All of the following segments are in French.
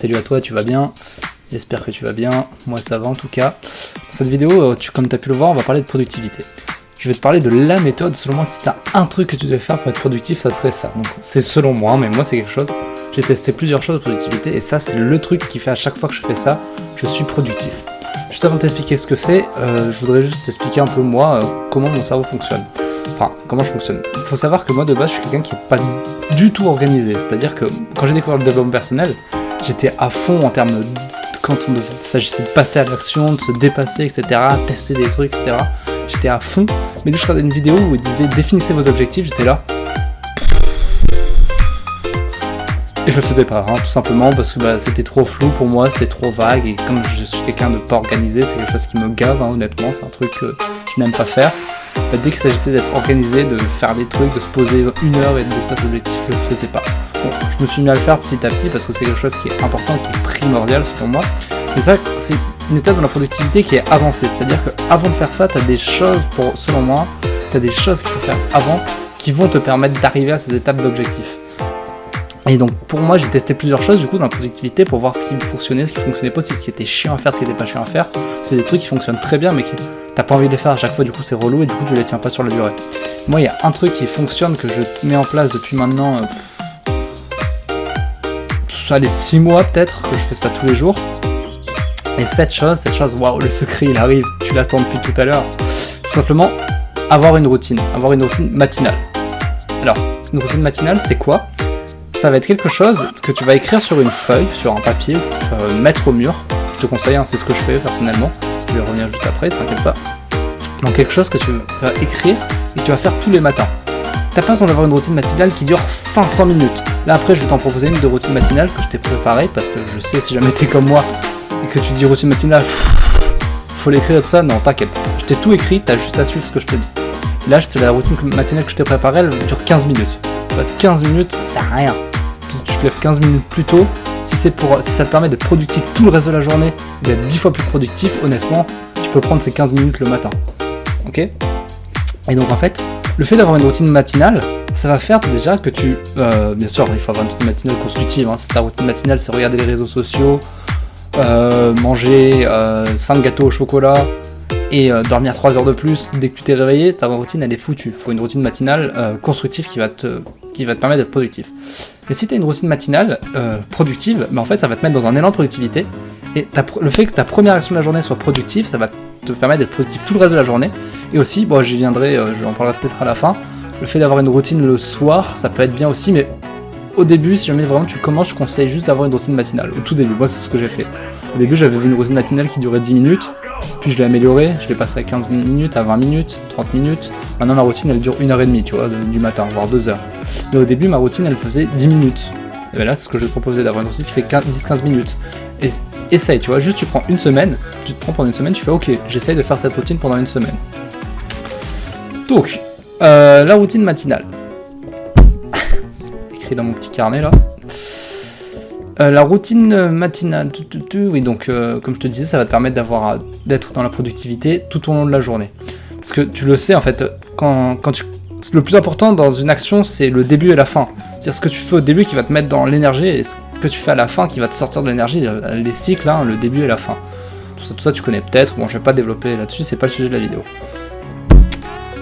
Salut à toi, tu vas bien? J'espère que tu vas bien, moi ça va en tout cas. Dans cette vidéo, comme tu as pu le voir, on va parler de productivité. Je vais te parler de la méthode, selon moi, si tu as un truc que tu devais faire pour être productif, ça serait ça. Donc c'est selon moi, mais moi c'est quelque chose, j'ai testé plusieurs choses de productivité, et ça c'est le truc qui fait à chaque fois que je fais ça, je suis productif. Juste avant de t'expliquer ce que c'est, je voudrais juste t'expliquer un peu moi, comment mon cerveau fonctionne. Enfin, comment je fonctionne. Il faut savoir que moi de base, je suis quelqu'un qui n'est pas du tout organisé. C'est-à-dire que quand j'ai découvert le développement personnel, j'étais à fond en termes de quand il s'agissait de passer à l'action, de se dépasser, etc., tester des trucs, etc. J'étais à fond. Mais dès que je regardais une vidéo où il disait définissez vos objectifs, j'étais là. Et je le faisais pas, tout simplement parce que c'était trop flou pour moi, c'était trop vague. Et comme je suis quelqu'un de pas organisé, c'est quelque chose qui me gave, honnêtement. C'est un truc que je n'aime pas faire. Dès qu'il s'agissait d'être organisé, de faire des trucs, de se poser une heure et de définir ses objectifs, je le faisais pas. Bon, je me suis mis à le faire petit à petit parce que c'est quelque chose qui est important, qui est primordial selon moi. Mais ça, c'est une étape dans la productivité qui est avancée. C'est-à-dire qu'avant de faire ça, tu as des choses, selon moi, tu as des choses qu'il faut faire avant qui vont te permettre d'arriver à ces étapes d'objectifs. Et donc pour moi, j'ai testé plusieurs choses du coup dans la productivité pour voir ce qui fonctionnait, ce qui fonctionnait pas aussi, ce qui était chiant à faire, ce qui était pas chiant à faire. C'est des trucs qui fonctionnent très bien mais qui t'as pas envie de les faire à chaque fois, du coup c'est relou et du coup tu les tiens pas sur la durée. Moi il y a un truc qui fonctionne que je mets en place depuis maintenant allez 6 mois peut-être, que je fais ça tous les jours. Et cette chose, waouh, le secret il arrive, tu l'attends depuis tout à l'heure. C'est simplement avoir une routine matinale. Alors, une routine matinale c'est quoi? Ça va être quelque chose que tu vas écrire sur une feuille, sur un papier, que tu vas mettre au mur. Je te conseille, c'est ce que je fais personnellement. Je vais revenir juste après, t'inquiète pas. Donc quelque chose que tu vas écrire et que tu vas faire tous les matins. T'as pas besoin d'avoir une routine matinale qui dure 500 minutes. Là après, je vais t'en proposer une de routine matinale que je t'ai préparée parce que je sais si jamais t'es comme moi et que tu dis routine matinale, faut l'écrire et tout ça. Non, t'inquiète. Je t'ai tout écrit, t'as juste à suivre ce que je te dis. Là, la routine matinale que je t'ai préparée, elle dure 15 minutes. 15 minutes, ça sert à rien. Tu te lèves 15 minutes plus tôt. Si ça te permet d'être productif tout le reste de la journée, d'être 10 fois plus productif, honnêtement, tu peux prendre ces 15 minutes le matin. Ok? Et donc en fait, le fait d'avoir une routine matinale, ça va faire déjà que tu... bien sûr, il faut avoir une routine matinale constructive. Si ta routine matinale, c'est regarder les réseaux sociaux, manger 5 gâteaux au chocolat et dormir 3 heures de plus dès que tu t'es réveillé, ta routine elle est foutue. Il faut une routine matinale constructive qui va te permettre d'être productif. Mais si tu as une routine matinale productive, en fait ça va te mettre dans un élan de productivité et le fait que ta première action de la journée soit productive, ça va te permettre d'être productif tout le reste de la journée. Et aussi, j'y viendrai, j'en parlerai peut-être à la fin, le fait d'avoir une routine le soir, ça peut être bien aussi, mais au début, si jamais vraiment tu commences, je conseille juste d'avoir une routine matinale. Au tout début, moi c'est ce que j'ai fait. Au début j'avais vu une routine matinale qui durait 10 minutes, puis je l'ai améliorée, je l'ai passée à 15 minutes, à 20 minutes, 30 minutes. Maintenant ma routine elle dure 1h30, tu vois, du matin, voire 2 heures. Mais au début ma routine elle faisait 10 minutes. Et bien là c'est ce que je vais te proposer, d'avoir une routine qui fait 10-15 minutes. Et essaye, tu vois, juste tu prends une semaine, tu te prends pendant une semaine, tu fais ok, j'essaye de faire cette routine pendant une semaine. Donc, la routine matinale. Écrit dans mon petit carnet là. La routine matinale, oui donc comme je te disais, ça va te permettre d'être dans la productivité tout au long de la journée. Parce que tu le sais en fait, le plus important dans une action c'est le début et la fin. C'est-à-dire ce que tu fais au début qui va te mettre dans l'énergie et ce que tu fais à la fin qui va te sortir de l'énergie, les cycles, le début et la fin. Tout ça tu connais peut-être, je vais pas développer là-dessus, c'est pas le sujet de la vidéo.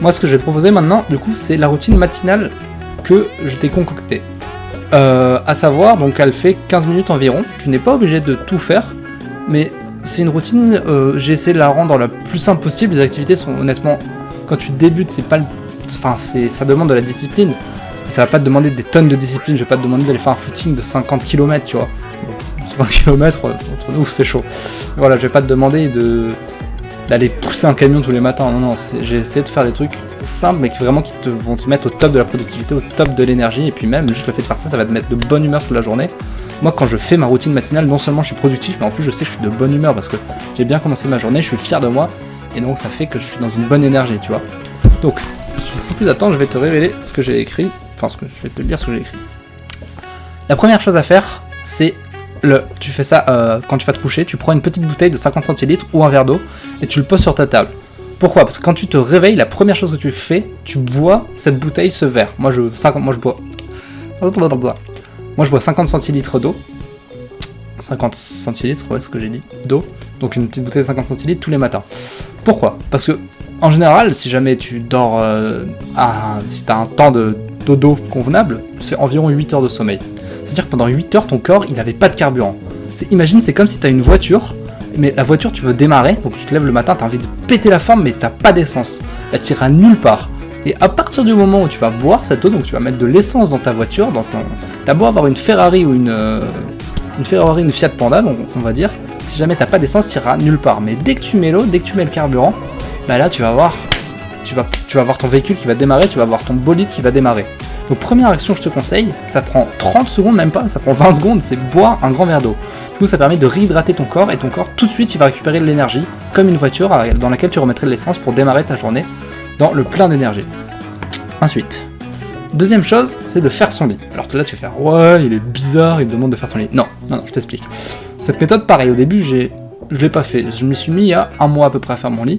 Moi ce que je vais te proposer maintenant, du coup, c'est la routine matinale que je t'ai concoctée. À savoir, donc elle fait 15 minutes environ, tu n'es pas obligé de tout faire, mais c'est une routine, j'ai essayé de la rendre la plus simple possible. Les activités sont honnêtement, quand tu débutes, ça demande de la discipline, ça va pas te demander des tonnes de discipline, je vais pas te demander d'aller faire un footing de 50 km, tu vois. 50 km, entre nous, c'est chaud. Mais voilà, je vais pas te demander d'aller pousser un camion tous les matins, non, j'ai essayé de faire des trucs simples mais qui vont te mettre au top de la productivité, au top de l'énergie, et puis même juste le fait de faire ça va te mettre de bonne humeur toute la journée. Moi quand je fais ma routine matinale, non seulement je suis productif, mais en plus je sais que je suis de bonne humeur parce que j'ai bien commencé ma journée, je suis fier de moi, et donc ça fait que je suis dans une bonne énergie, tu vois. Donc, sans plus attendre, je vais te révéler ce que j'ai écrit, je vais te lire ce que j'ai écrit. La première chose à faire, c'est tu fais ça quand tu vas te coucher, tu prends une petite bouteille de 50 centilitres ou un verre d'eau et tu le poses sur ta table. Pourquoi? Parce que quand tu te réveilles, la première chose que tu fais, tu bois cette bouteille, ce verre. Moi je bois 50 centilitres d'eau 50 centilitres, ouais, c'est ce que j'ai dit, d'eau. Donc une petite bouteille de 50 centilitres tous les matins. Pourquoi? Parce que, en général, si jamais tu dors, si tu as un temps de dodo convenable, c'est environ 8 heures de sommeil. C'est-à-dire que pendant 8 heures, ton corps, il n'avait pas de carburant. Imagine, c'est comme si tu as une voiture, mais la voiture, tu veux démarrer, donc tu te lèves le matin, tu as envie de péter la forme, mais tu n'as pas d'essence. Là, tu iras nulle part. Et à partir du moment où tu vas boire cette eau, donc tu vas mettre de l'essence dans ta voiture, t'as beau avoir une Ferrari ou une Fiat Panda, donc, on va dire, si jamais t'as pas d'essence, tu iras nulle part. Mais dès que tu mets l'eau, dès que tu mets le carburant, bah là tu vas voir ton véhicule qui va démarrer, tu vas voir ton bolide qui va démarrer. Donc première action que je te conseille, ça prend 30 secondes, même pas, ça prend 20 secondes, c'est boire un grand verre d'eau. Du coup ça permet de réhydrater ton corps, et ton corps tout de suite il va récupérer de l'énergie, comme une voiture dans laquelle tu remettrais de l'essence pour démarrer ta journée dans le plein d'énergie. Ensuite, deuxième chose, c'est de faire son lit. Alors là tu vas faire, ouais il est bizarre, il me demande de faire son lit. Non, je t'explique. Cette méthode, pareil, au début je l'ai pas fait, je m'y suis mis il y a un mois à peu près à faire mon lit.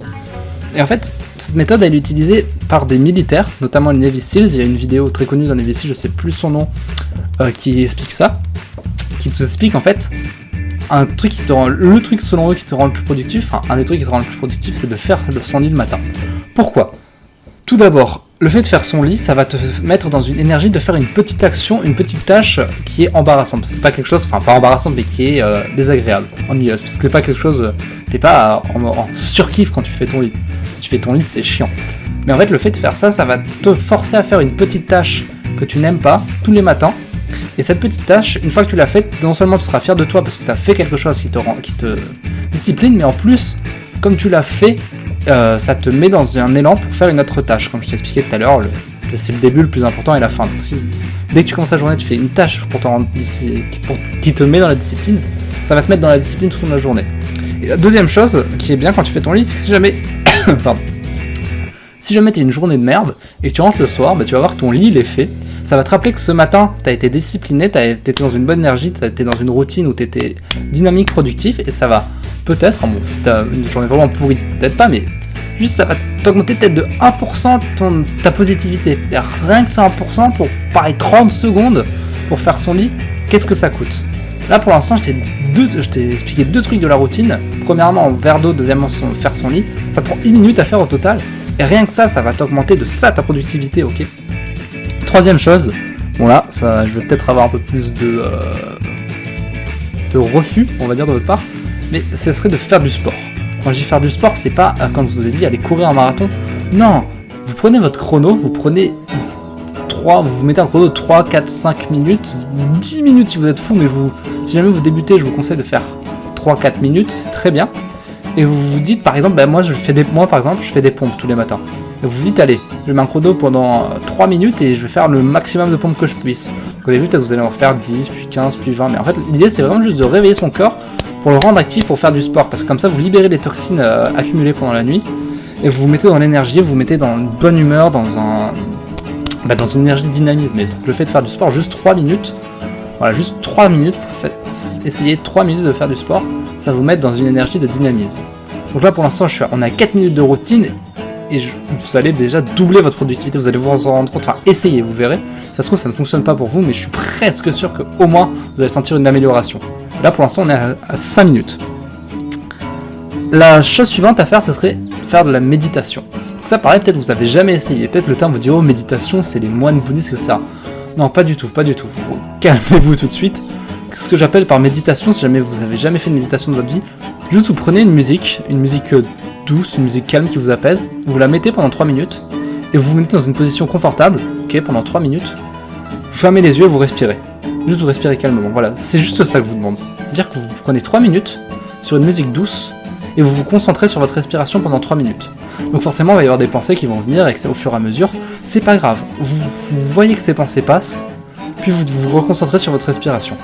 Et en fait, cette méthode elle est utilisée par des militaires, notamment les Navy Seals. Il y a une vidéo très connue d'un Navy Seals, je sais plus son nom, qui explique ça, qui te explique en fait un truc le truc selon eux qui te rend le plus productif, un des trucs qui te rend le plus productif, c'est de faire son lit le matin. Pourquoi ? Tout d'abord, le fait de faire son lit, ça va te mettre dans une énergie de faire une petite action, une petite tâche qui est embarrassante. C'est pas quelque chose, enfin pas embarrassante, mais qui est désagréable, ennuyeuse. Parce que c'est pas quelque chose, t'es pas en surkiff quand tu fais ton lit. Tu fais ton lit, c'est chiant. Mais en fait, le fait de faire ça, ça va te forcer à faire une petite tâche que tu n'aimes pas tous les matins. Et cette petite tâche, une fois que tu l'as faite, non seulement tu seras fier de toi parce que tu as fait quelque chose qui te discipline, mais en plus, comme tu l'as fait, ça te met dans un élan pour faire une autre tâche. Comme je t'expliquais tout à l'heure, c'est le début le plus important et la fin. Donc dès que tu commences la journée, tu fais une tâche qui te met dans la discipline, ça va te mettre dans la discipline toute la journée. Et la deuxième chose qui est bien quand tu fais ton lit, c'est que si jamais si jamais t'as une journée de merde et que tu rentres le soir, bah tu vas voir que ton lit il est fait. Ça va te rappeler que ce matin, t'as été discipliné, t'étais dans une bonne énergie, t'étais dans une routine où t'étais dynamique, productif, et ça va peut-être, si t'as une journée vraiment pourrie, peut-être pas, mais juste ça va t'augmenter peut-être de 1% ta positivité. Rien que ce 1% pour, pareil, 30 secondes pour faire son lit, qu'est-ce que ça coûte ? Là pour l'instant, je t'ai expliqué 2 trucs de la routine. Premièrement, un verre d'eau, deuxièmement, faire son lit. Ça te prend 1 minute à faire au total. Et rien que ça va t'augmenter de ça ta productivité, ok ? Troisième chose, bon là, je vais peut-être avoir un peu plus de refus, on va dire, de votre part, mais ce serait de faire du sport. Quand je dis faire du sport, c'est pas, comme je vous ai dit, aller courir un marathon. Non, vous prenez votre chrono, vous mettez un chrono de 3, 4, 5 minutes, 10 minutes si vous êtes fou, mais si jamais vous débutez, je vous conseille de faire 3-4 minutes, c'est très bien. Et vous vous dites, par exemple, moi je fais des pompes tous les matins. Et vous vous dites, allez, je mets un chrono pendant 3 minutes et je vais faire le maximum de pompes que je puisse. Donc au début, vous allez en faire 10, puis 15, puis 20. Mais en fait, l'idée, c'est vraiment juste de réveiller son corps pour le rendre actif, pour faire du sport. Parce que comme ça, vous libérez les toxines accumulées pendant la nuit. Et vous vous mettez dans l'énergie, vous vous mettez dans une bonne humeur, dans une énergie de dynamisme. Et donc le fait de faire du sport, juste 3 minutes. Voilà, juste 3 minutes pour essayer 3 minutes de faire du sport. Ça vous met dans une énergie de dynamisme. Donc là, pour l'instant, on a 4 minutes de routine. Et vous allez déjà doubler votre productivité, vous allez vous en rendre compte, essayez, vous verrez. Ça se trouve, ça ne fonctionne pas pour vous, mais je suis presque sûr qu'au moins, vous allez sentir une amélioration. Là, pour l'instant, on est à 5 minutes. La chose suivante à faire, ce serait faire de la méditation. Donc ça, pareil, peut-être vous n'avez jamais essayé. Peut-être le terme vous dit, oh, méditation, c'est les moines bouddhistes que ça. Non, pas du tout. Calmez-vous tout de suite. Ce que j'appelle par méditation, si jamais vous n'avez jamais fait de méditation de votre vie, juste vous prenez une musique douce, une musique calme qui vous apaise, vous la mettez pendant 3 minutes, et vous vous mettez dans une position confortable, ok, pendant 3 minutes, vous fermez les yeux et vous respirez. Juste vous respirez calmement, voilà, c'est juste ça que je vous demande. C'est-à-dire que vous prenez 3 minutes sur une musique douce, et vous vous concentrez sur votre respiration pendant 3 minutes. Donc forcément, il va y avoir des pensées qui vont venir, et au fur et à mesure, c'est pas grave. Vous voyez que ces pensées passent, puis vous vous reconcentrez sur votre respiration.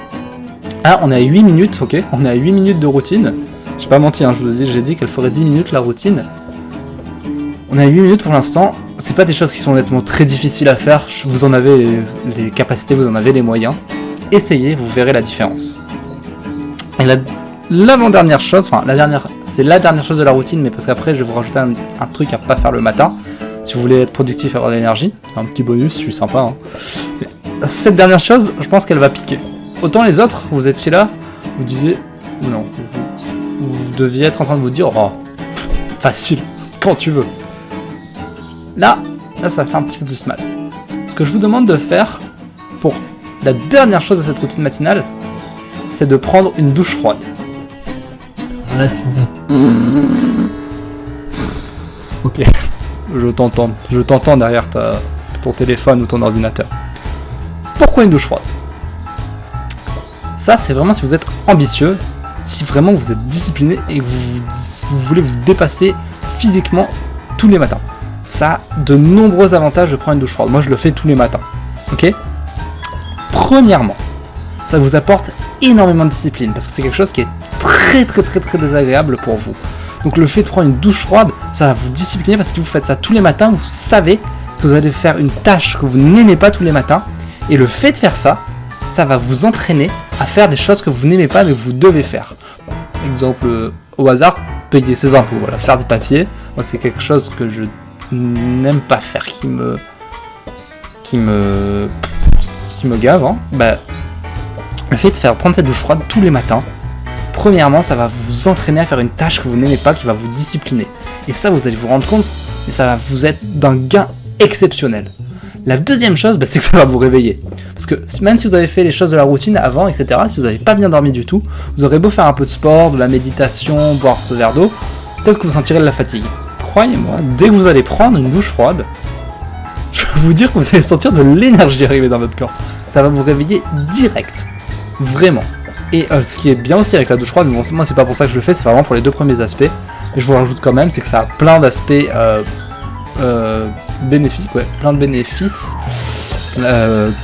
Là, on est à 8 minutes, ok, on est à 8 minutes de routine. J'ai pas menti, j'ai dit qu'elle ferait 10 minutes la routine. On a 8 minutes pour l'instant, c'est pas des choses qui sont honnêtement très difficiles à faire, vous en avez les capacités, vous en avez les moyens. Essayez, vous verrez la différence. Et l'avant-dernière chose, c'est la dernière chose de la routine, mais parce qu'après je vais vous rajouter un truc à pas faire le matin, si vous voulez être productif et avoir de l'énergie, c'est un petit bonus, je suis sympa. Mais cette dernière chose, je pense qu'elle va piquer. Autant les autres, vous étiez là, vous disiez, ou non, vous deviez être en train de vous dire, oh, facile, quand tu veux. Là, ça va faire un petit peu plus mal. Ce que je vous demande de faire pour la dernière chose de cette routine matinale, c'est de prendre une douche froide. Là, tu te dis. Ok, je t'entends derrière ton téléphone ou ton ordinateur. Pourquoi une douche froide? Ça, c'est vraiment si vous êtes ambitieux, si vraiment vous êtes discipliné et que vous voulez vous dépasser physiquement tous les matins. Ça a de nombreux avantages de prendre une douche froide. Moi, je le fais tous les matins. Ok? Premièrement, ça vous apporte énormément de discipline parce que c'est quelque chose qui est très désagréable pour vous. Donc le fait de prendre une douche froide, ça va vous discipliner parce que vous faites ça tous les matins, vous savez que vous allez faire une tâche que vous n'aimez pas tous les matins, et le fait de faire ça, ça va vous entraîner à faire des choses que vous n'aimez pas mais que vous devez faire. Exemple au hasard, payer ses impôts, voilà, faire des papiers. Moi c'est quelque chose que je n'aime pas faire, qui me gave, hein. Bah, le fait de prendre cette douche froide tous les matins, premièrement, ça va vous entraîner à faire une tâche que vous n'aimez pas, qui va vous discipliner. Et ça, vous allez vous rendre compte, et ça va vous être d'un gain exceptionnel. La deuxième chose, c'est que ça va vous réveiller. Parce que même si vous avez fait les choses de la routine avant, etc., si vous n'avez pas bien dormi du tout, vous aurez beau faire un peu de sport, de la méditation, boire ce verre d'eau, peut-être que vous sentirez de la fatigue. Croyez-moi, dès que vous allez prendre une douche froide, je peux vous dire que vous allez sentir de l'énergie arriver dans votre corps. Ça va vous réveiller direct. Vraiment. Et ce qui est bien aussi avec la douche froide, bon, moi c'est pas pour ça que je le fais, c'est vraiment pour les deux premiers aspects. Mais je vous rajoute quand même, c'est que ça a plein d'aspects bénéfiques, plein de bénéfices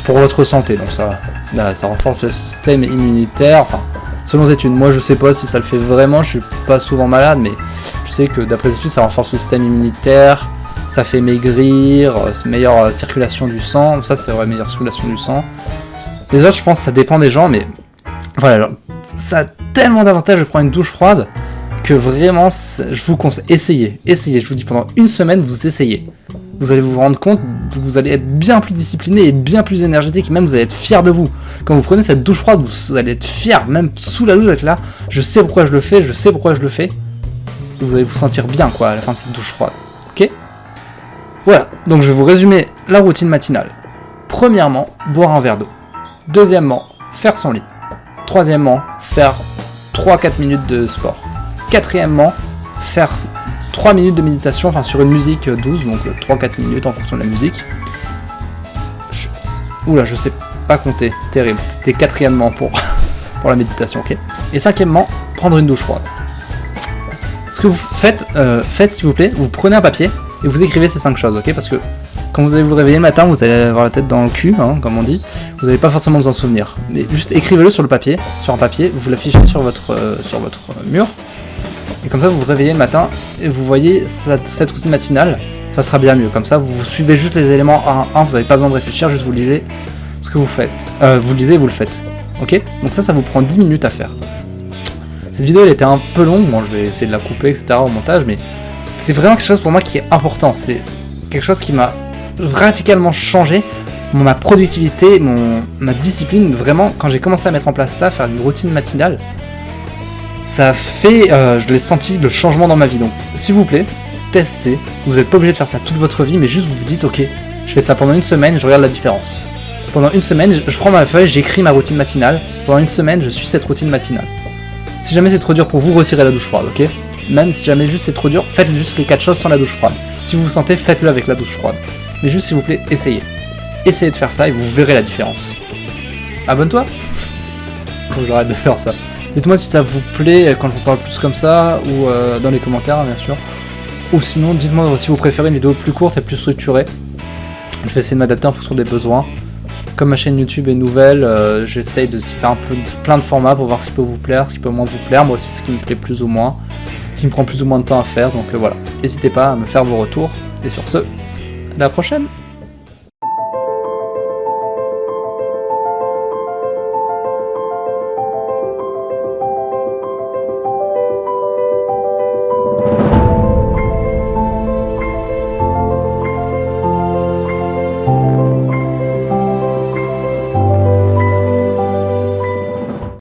pour votre santé. Donc ça renforce le système immunitaire, enfin, selon les études. Moi je sais pas si ça le fait vraiment, je suis pas souvent malade, mais je sais que d'après les études ça renforce le système immunitaire, ça fait maigrir, meilleure circulation du sang, ça c'est vrai, meilleure circulation du sang. Les autres je pense que ça dépend des gens, mais voilà, ça a tellement d'avantages de prendre une douche froide que vraiment, je vous conseille, essayez, je vous dis pendant une semaine, vous essayez. Vous allez vous rendre compte, vous allez être bien plus discipliné et bien plus énergétique, et même vous allez être fier de vous. Quand vous prenez cette douche froide, vous allez être fier, même sous la douche, d'être là, je sais pourquoi je le fais, et vous allez vous sentir bien, quoi, à la fin de cette douche froide. Ok ? Voilà, donc je vais vous résumer la routine matinale. Premièrement, boire un verre d'eau. Deuxièmement, faire son lit. Troisièmement, faire 3-4 minutes de sport. Quatrièmement, faire 3 minutes de méditation, enfin sur une musique douce, donc 3-4 minutes en fonction de la musique. Oula, je sais pas compter, terrible. C'était quatrièmement pour la méditation, ok. Et cinquièmement, prendre une douche froide. Ce que vous faites s'il vous plaît, vous prenez un papier et vous écrivez ces 5 choses, ok, parce que quand vous allez vous réveiller le matin, vous allez avoir la tête dans le cul, hein, comme on dit, vous n'allez pas forcément vous en souvenir. Mais juste écrivez-le sur un papier, vous l'affichez sur votre mur, et comme ça vous vous réveillez le matin, et vous voyez cette routine matinale, ça sera bien mieux. Comme ça, vous suivez juste les éléments un à un, vous n'avez pas besoin de réfléchir, juste vous lisez ce que vous faites. Vous lisez et vous le faites. Ok ? Donc ça vous prend 10 minutes à faire. Cette vidéo, elle était un peu longue, bon, je vais essayer de la couper, etc. au montage, mais c'est vraiment quelque chose pour moi qui est important. C'est quelque chose qui m'a radicalement changé ma productivité, ma discipline. Vraiment, quand j'ai commencé à mettre en place ça, faire une routine matinale, ça a fait, je l'ai senti, le changement dans ma vie. Donc s'il vous plaît, testez. Vous n'êtes pas obligé de faire ça toute votre vie, mais juste vous vous dites ok, je fais ça pendant une semaine, je regarde la différence. Pendant une semaine, je prends ma feuille, j'écris ma routine matinale. Pendant une semaine, je suis cette routine matinale. Si jamais c'est trop dur pour vous, retirez la douche froide, ok ? Même si jamais juste c'est trop dur, faites juste les 4 choses sans la douche froide. Si vous vous sentez, faites-le avec la douche froide. Mais juste s'il vous plaît, essayez. Essayez de faire ça et vous verrez la différence. Abonne-toi. Faut que j'arrête de faire ça. Dites-moi si ça vous plaît quand je vous parle plus comme ça, ou dans les commentaires bien sûr. Ou sinon, dites-moi si vous préférez une vidéo plus courte et plus structurée. Je vais essayer de m'adapter en fonction des besoins. Comme ma chaîne YouTube est nouvelle, j'essaye de faire plein de formats pour voir ce qui peut vous plaire, ce qui peut moins vous plaire, moi aussi ce qui me plaît plus ou moins, ce qui me prend plus ou moins de temps à faire, donc voilà. N'hésitez pas à me faire vos retours, et sur ce, à la prochaine.